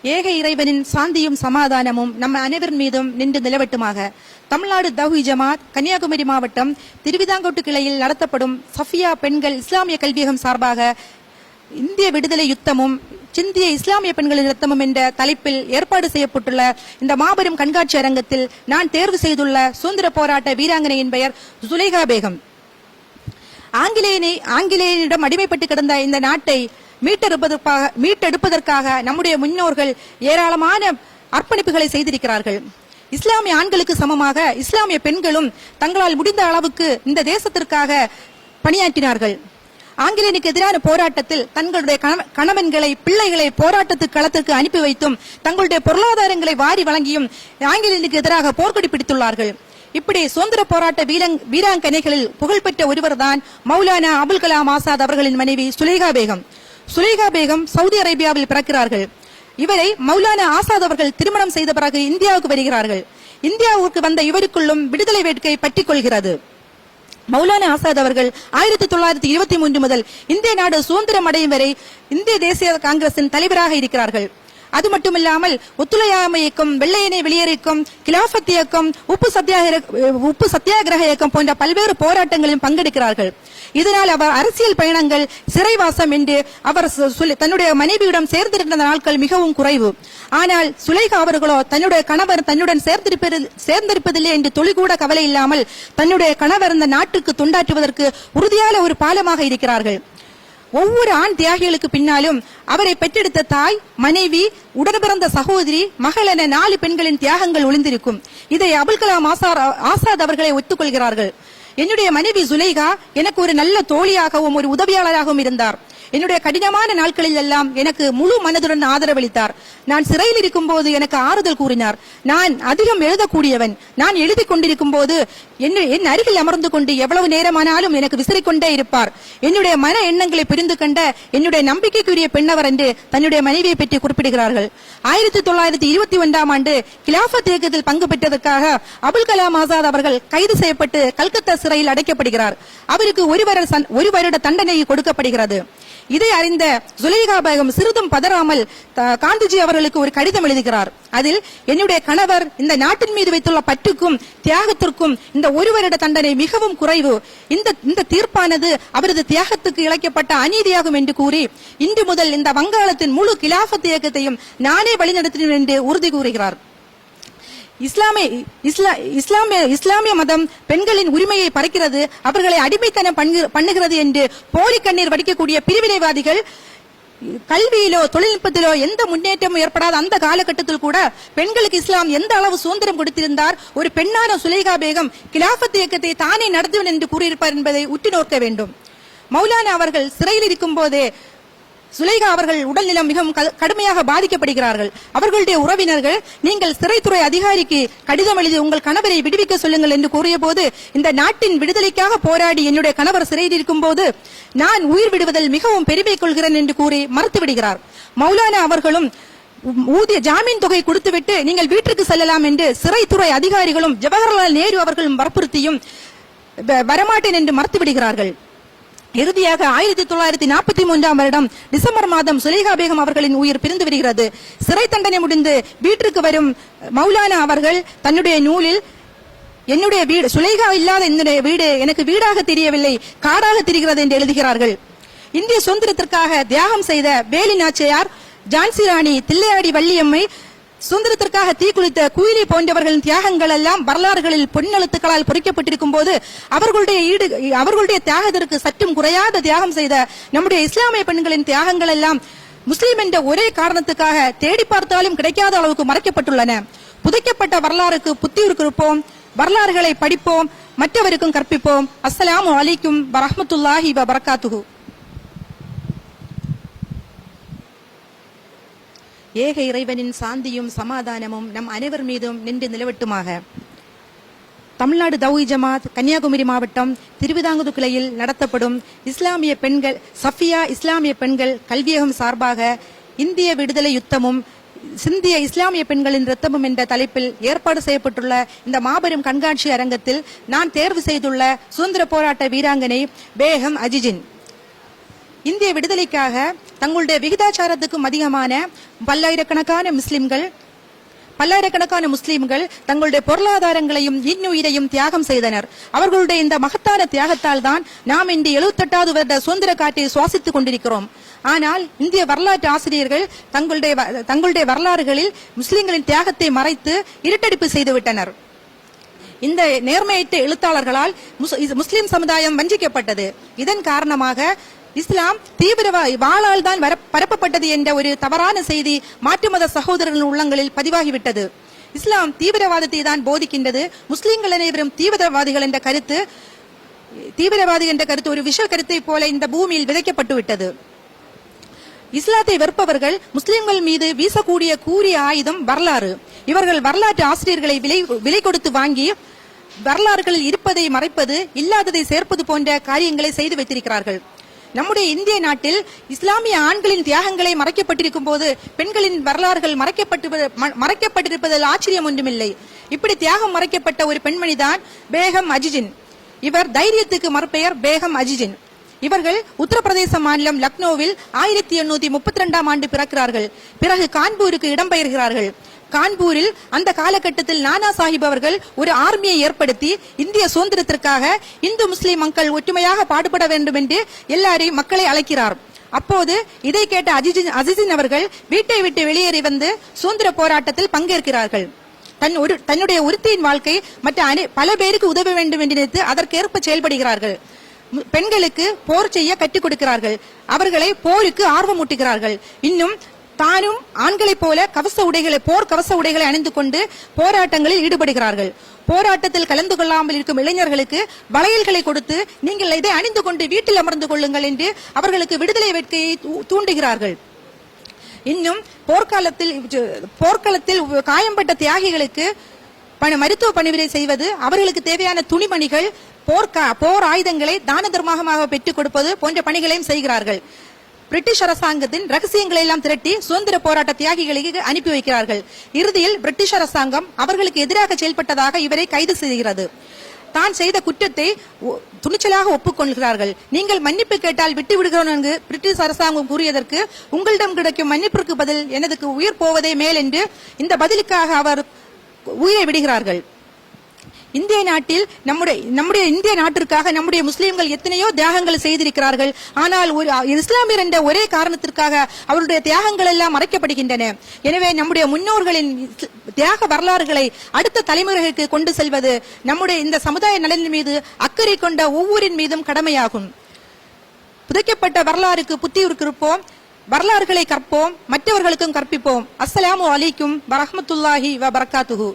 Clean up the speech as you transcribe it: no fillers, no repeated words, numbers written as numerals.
ஏக இறைவனின் சாந்தியும் சமாதானமும் நம்ம அனைவர் மீதும் நின்று நிலவட்டுமாக. தமிழ்நாடு தௌஹீத் ஜமாத் கன்னியாகுமரி மாவட்டம் திருவிதாங்கோட்டு கிளையில் நடத்தப்படும் சஃபியா பெண்கள் இஸ்லாமிய கல்வியகம் சார்பாக இந்திய விடுதலை யுத்தமும் சிந்திய இஸ்லாமிய பெண்களின் ரத்தமும் என்ற தலைப்பில் ஏற்பாடு செய்யப்பட்டுள்ள இந்த மாபெரும் கண்காட்சி அரங்கத்தில் நான் தேர்வு செய்துள்ள சுதந்திர போராட்ட வீராங்கனையின் பெயர் சுலைகா பேகம். ஆங்கிலேயனிடம் அடிமைப்பட்டு கிடந்த இந்த நாட்டை மீட்டெடுப்பதற்காக நம்முடைய முன்னோர்கள் ஏராளமான அர்ப்பணிப்புகளை செய்திருக்கிறார்கள். இஸ்லாமிய ஆண்களுக்கு சமமாக இஸ்லாமிய பெண்களும் தங்களால் முடிந்த அளவுக்கு இந்த தேசத்திற்காக பணியாற்றினார்கள். ஆங்கிலேயனுக்கு எதிரான போராட்டத்தில் தங்களுடைய கணவன்களை பிள்ளைகளை போராட்டத்துக்கு களத்திற்கு அனுப்பி வைத்தும் தங்களுடைய பொருளாதாரங்களை வாரி வழங்கியும் ஆங்கிலேயனுக்கு எதிராக போர்க்கொடி பிடித்துள்ளார்கள். இப்படி சுதந்திர போராட்ட வீராங்கனைகளில் புகழ்பெற்ற ஒருவர் தான் மௌலானா அபுல் கலாம் ஆசாத் அவர்களின் மனைவி சுலைகா பேகம். சுலைகா பேகம் சவுதி அரேபியாவில் பிறக்கிறார்கள். இவரை மௌலானா ஆசாத் அவர்கள் திருமணம் செய்த பிறகு இந்தியாவுக்கு வருகிறார்கள். இந்தியாவுக்கு வந்த இவருக்குள்ளும் விடுதலை வேட்கை பற்றிக் கொள்கிறது. மௌலானா ஆசாத் அவர்கள் 1923 முதல் இந்திய நாடு சுதந்திரம் அடையும் வரை இந்திய தேசிய காங்கிரசின் தலைவராக இருக்கிறார்கள். அது மட்டுமில்லாமல் ஒத்துழையாமை இயக்கம், வெள்ளையனை வெளியேறிக்கும், கிலாபத் இயக்கம், உப்பு சத்தியாகிரக இயக்கம் போன்ற பல்வேறு போராட்டங்களிலும் பங்கெடுக்கிறார்கள். இதனால் அவர் அரசியல் பயணங்கள், சிறைவாசம் என்று அவர் தன்னுடைய மனைவியிடம் சேர்ந்திருந்த நாட்கள் மிகவும் குறைவு. ஆனால் சுலைகா அவர்களோ தன்னுடைய கணவர் தன்னுடன் சேர்ந்திருப்பதில்லை என்று துளிகூட கவலை இல்லாமல் தன்னுடைய கணவர் இந்த நாட்டுக்கு தொண்டாற்றுவதற்கு உறுதியான ஒரு பாலமாக இருக்கிறார்கள். ஒவ்வொரு ஆண் தியாகிகளுக்கு பின்னாலும் அவரை பெற்றெடுத்த தாய், மனைவி, உடன்பிறந்த சகோதரி, மகள் என 4 பெண்களின் தியாகங்கள் ஒளிந்திருக்கும். இதை அபுல் கலாம் ஆசாத் அவர்களை ஒத்துக்கொள்கிறார்கள். என்னுடைய மனைவி சுலைகா எனக்கு ஒரு நல்ல தோழியாகவும் ஒரு உதவியாளராகவும் இருந்தார். என்னுடைய கடினமான நாட்களில் எல்லாம் எனக்கு முழு மனதுடன் ஆதரவளித்தார். நான் சிறையில் இருக்கும் போது எனக்கு ஆறுதல் கூறினார். நான் அதிகம் எழுதக்கூடியவன். நான் எழுதி கொண்டிருக்கும் போது என் அருகில் அமர்ந்து கொண்டு எவ்வளவு நேரமானாலும் எனக்கு விசிறிக்கொண்டே இருப்பார். என்னுடைய மன எண்ணங்களை புரிந்து கொண்ட என்னுடைய நம்பிக்கைக்குரிய பெண்ணவர் என்று தன்னுடைய மனைவியை பற்றி குறிப்பிடுகிறார்கள். 1921ஆம் ஆண்டு கிலாபத் இயக்கத்தில் பங்கு பெற்றதற்காக அபுல் கலாம் ஆசாத் அவர்கள் கைது செய்யப்பட்டு கல்கத்தா சிறையில் அடைக்கப்படுகிறார். அவருக்கு ஒரு வருட தண்டனை கொடுக்கப்படுகிறது. இதை அறிந்த சுலைகா பேகம் சிறிதும் பதறாமல் காந்திஜி அவர்களுக்கு ஒரு கடிதம் எழுதுகிறார். அதில் என்னுடைய கணவர் இந்த நாட்டின் மீது வைத்துள்ள பற்றுக்கும் தியாகத்திற்கும் இந்த ஒரு வருட தண்டனை மிகவும் குறைவு. இந்த தீர்ப்பானது அவரது தியாகத்துக்கு இழைக்கப்பட்ட அநீதியாகும் என்று கூறி இன்று முதல் இந்த வங்காளத்தின் முழு கிலாபத் இயக்கத்தையும் நானே வழிநடத்தினேன் என்று உறுதி கூறுகிறார். இஸ்லாமிய மதம் பெண்களின் உரிமையை பறிக்கிறது, அவர்களை அடிமைத்தனம் பண்ணுகிறது என்று போலி கண்ணீர் வடிக்கக்கூடிய பிரிவினைவாதிகள் கல்வியிலோ தொழில்நுட்பத்திலோ எந்த முன்னேற்றமும் ஏற்படாத அந்த காலகட்டத்தில் கூட பெண்களுக்கு இஸ்லாம் எந்த அளவு சுதந்திரம் கொடுத்திருந்தார். ஒரு பெண்ணான சுலைகா பேகம் கிலாபத் இயக்கத்தை தானே நடத்துவேன் என்று கூறியிருப்பார் என்பதை உற்று நோக்க வேண்டும். மௌலானா அவர்கள் சிறையில் இருக்கும் போதே சுலைகா அவர்கள் உடல்நலம் மிகவும் கடுமையாக பாதிக்கப்படுகிறார்கள். அவர்களுடைய உறவினர்கள் நீங்கள் சிறைத்துறை அதிகாரிக்கு கடிதம் எழுதி உங்கள் கணவரை விடுவிக்க சொல்லுங்கள் என்று கூறிய போது, இந்த நாட்டின் விடுதலைக்காக போராடி என்னுடைய கணவர் சிறையில் இருக்கும் போது நான் உயிர் விடுவதில் மிகவும் பெருமை கொள்கிறேன் என்று கூறி மறுத்து விடுகிறார். மௌலானா அவர்களும் ஜாமீன் தொகை கொடுத்துவிட்டு நீங்கள் வீட்டிற்கு செல்லலாம் என்று சிறைத்துறை அதிகாரிகளும் ஜவஹர்லால் நேரு அவர்களும் வற்புறுத்தியும் வரமாட்டேன் என்று மறுத்து விடுகிறார்கள். இறுதியாக 1943ஆம் வருடம் டிசம்பர் மாதம் சுலைகா பேகம் அவர்களின் உயிர் பிரிந்து வருகிறது. சிறை தண்டனை முடிந்து வீட்டிற்கு வரும் மௌலானா அவர்கள் தன்னுடைய நூலில் என்னுடைய வீடு சுலைகா இல்லாத என்னுடைய வீடு எனக்கு வீடாக தெரியவில்லை, காடாக தெரிகிறது என்று எழுதுகிறார்கள். இந்திய சுதந்திரத்திற்காக தியாகம் செய்த வேலி நாச்சியார், ஜான்சி ராணி, தில்லையாடி வள்ளியம்மை, சுதந்திரத்திற்காக தீக்குளித்த குயிலி போன்றவர்களின் தியாகங்கள் எல்லாம் வரலாறுகளில் பொன்னெழுத்துக்களால் பொறிக்கப்பட்டிருக்கும் போது அவர்களுடைய தியாகத்திற்கு சற்றும் குறையாத தியாகம் செய்த நம்முடைய இஸ்லாமிய பெண்களின் தியாகங்கள் எல்லாம் முஸ்லீம் என்ற ஒரே காரணத்துக்காக தேடி பார்த்தாலும் கிடைக்காத அளவுக்கு மறைக்கப்பட்டுள்ளன. புதைக்கப்பட்ட வரலாறுக்கு புத்தியூர் கொடுப்போம், வரலாறுகளை படிப்போம், மற்றவருக்கும் கற்பிப்போம். அஸ்ஸலாமு அலைக்கும் வரஹ்மத்துல்லாஹி வபரகாத்துஹு. ஏக இறைவனின் சாந்தியும் சமாதானமும் நம் அனைவர் மீதும் நின்று நிலவட்டுமாக. தமிழ்நாடு தௌஹீத் ஜமாத் கன்னியாகுமரி மாவட்டம் திருவிதாங்கோட்டு கிளையில் நடத்தப்படும் இஸ்லாமிய பெண்கள் சஃபியா இஸ்லாமிய பெண்கள் கல்வியகம் சார்பாக இந்திய விடுதலை யுத்தமும் சிந்திய இஸ்லாமிய பெண்களின் ரத்தமும் என்ற தலைப்பில் ஏற்பாடு செய்யப்பட்டுள்ள இந்த மாபெரும் கண்காட்சி அரங்கத்தில் நான் தேர்வு செய்துள்ள சுதந்திர போராட்ட வீராங்கனை பேகம் அஜிஜின். இந்திய விடுதலைக்காக தங்களுடைய விகிதாச்சாரத்துக்கும் அதிகமான பல்லாயிரக்கணக்கான முஸ்லிம்கள் தங்களுடைய பொருளாதாரங்களையும் இன்னுயிரையும் தியாகம் செய்தனர். அவர்களுடைய இந்த மகத்தான தியாகத்தால் தான் நாம் இன்று 78வது வருட சுதந்திர காற்றை சுவாசித்துக் கொண்டிருக்கிறோம். ஆனால் இந்திய வரலாற்று ஆசிரியர்கள் தங்களுடைய வரலாறுகளில் முஸ்லிம்களின் தியாகத்தை மறைத்து இருட்டடிப்பு செய்துவிட்டனர். இந்த நேர்மையற்ற எழுத்தாளர்களால் முஸ்லிம் சமுதாயம் வஞ்சிக்கப்பட்டது. இதன் காரணமாக இஸ்லாம் வாளால் தான் பரப்பப்பட்டது என்ற ஒரு தவறான செய்தி மாற்று மத சகோதரர்களின் உள்ளங்களில் பதிவாகிவிட்டது. இஸ்லாம் தீவிரவாதத்தை தான் போதிக்கின்றது. முஸ்லிம்கள் அனைவரும் தீவிரவாதிகள் என்ற கருத்து ஒரு விஷ கருத்தை போல இந்த பூமியில் விதைக்கப்பட்டு விட்டது. இஸ்லாத்தை வெறுப்பவர்கள் முஸ்லிம்கள் மீது வீசக்கூடிய கூறிய ஆயுதம் வரலாறு. இவர்கள் வரலாற்று ஆசிரியர்களை விலை கொடுத்து வாங்கி வரலாறுகளில் இருப்பதை மறைப்பது, இல்லாததை சேர்ப்பது போன்ற காரியங்களை செய்து வைத்திருக்கிறார்கள். நம்முடைய இந்திய நாட்டில் இஸ்லாமிய ஆண்களின் தியாகங்களை மறைக்கப்பட்டிருக்கும் போது பெண்களின் வரலாறுகள் மறைக்கப்பட்டிருப்பதில் ஆச்சரியம் ஒன்றுமில்லை. இப்படி தியாகம் மறைக்கப்பட்ட ஒரு பெண்மணிதான் பேகம் அஜிஜின். இவர் தைரியத்துக்கு மறுபெயர் பேகம் அஜிஜின். இவர்கள் உத்தரப்பிரதேச மாநிலம் லக்னோவில் 1832ஆம் ஆண்டு பிறக்கிறார்கள். பிறகு கான்பூருக்கு இடம்பெயர்கிறார்கள். கான்பூரில் அந்த காலகட்டத்தில் நானா சாஹிப் அவர்கள் ஒரு ஆர்மியை ஏற்படுத்தி இந்திய சுதந்திரத்திற்காக இந்து முஸ்லிம் மக்கள் ஒற்றுமையாக பாடுபட வேண்டும் என்று எல்லாரையும் மக்களை அழைக்கிறார். அப்போது இதை கேட்ட அஜிஜின் அவர்கள் வீட்டை விட்டு வெளியேறி வந்து சுதந்திர போராட்டத்தில் பங்கேற்கிறார்கள். தன்னுடைய ஒருத்தியின் வாழ்க்கை மற்ற பல பேருக்கு உதவ வேண்டும் என்று நினைத்து அதற்கேற்ப செயல்படுகிறார்கள். பெண்களுக்கு போர் செய்ய கற்றுக் கொடுக்கிறார்கள். அவர்களை போருக்கு ஆர்வமூட்டுகிறார்கள். இன்னும் தானும் ஆண்களைப் போல போர் கவச உடைகளை அணிந்து கொண்டு போராட்டங்களில் ஈடுபடுகிறார்கள். போராட்டத்தில் கலந்து கொள்ளாமல் இருக்கும் இளைஞர்களுக்கு வளையல்களை கொடுத்து நீங்கள் இதை அணிந்து கொண்டு வீட்டில் அமர்ந்து கொள்ளுங்கள் என்று அவர்களுக்கு விடுதலை வேட்கையை தூண்டுகிறார்கள். இன்னும் போர்க்களத்தில் காயம்பட்ட தியாகிகளுக்கு மருத்துவ பணிவிடை செய்வது, அவர்களுக்கு தேவையான துணிமணிகள், போர் ஆயுதங்களை தான தர்மமாக பெற்றுக் கொடுப்பது போன்ற பணிகளையும் செய்கிறார்கள். பிரிட்டிஷ் அரசாங்கத்தின் ரகசியங்களை எல்லாம் திரட்டி சுதந்திர போராட்ட தியாகிகளுக்கு அனுப்பி வைக்கிறார்கள். இறுதியில் பிரிட்டிஷ் அரசாங்கம் அவர்களுக்கு எதிராக செயல்பட்டதாக இவரை கைது செய்கிறது. தான் செய்த குற்றத்தை துணிச்சலாக ஒப்புக்கொள்கிறார்கள். நீங்கள் மன்னிப்பு கேட்டால் விட்டு விடுகிறோம் என்று பிரிட்டிஷ் அரசாங்கம் கூறியதற்கு உங்களிடம் கிடைக்கும் மன்னிப்பிற்கு பதில் எனக்கு உயிர் போவதே மேல் என்று இந்த பதிலுக்காக அவர் உயிரை விடுகிறார்கள். இந்திய நாட்டில் நம்முடைய இந்திய நாட்டிற்காக நம்முடைய முஸ்லிம்கள் எத்தனையோ தியாகங்கள் செய்திருக்கிறார்கள். ஆனால் ஒரு இஸ்லாமியர் என்ற ஒரே காரணத்திற்காக அவருடைய தியாகங்கள் எல்லாம் மறைக்கப்படுகின்றன. எனவே நம்முடைய முன்னோர்களின் தியாக வரலாறுகளை அடுத்த தலைமுறைகளுக்கு கொண்டு செல்வது நம்முடைய இந்த சமுதாய நலனின் மீது அக்கறை கொண்ட ஒவ்வொருவரின் மீதும் கடமையாகும். புதைக்கப்பட்ட வரலாறுக்கு புத்தியிருப்போம், வரலாறுகளை கற்போம், மற்றவர்களுக்கும் கற்பிப்போம். அஸ்ஸலாமு அலைக்கும் வரஹ்மத்துல்லாஹி வபரகாத்துஹு.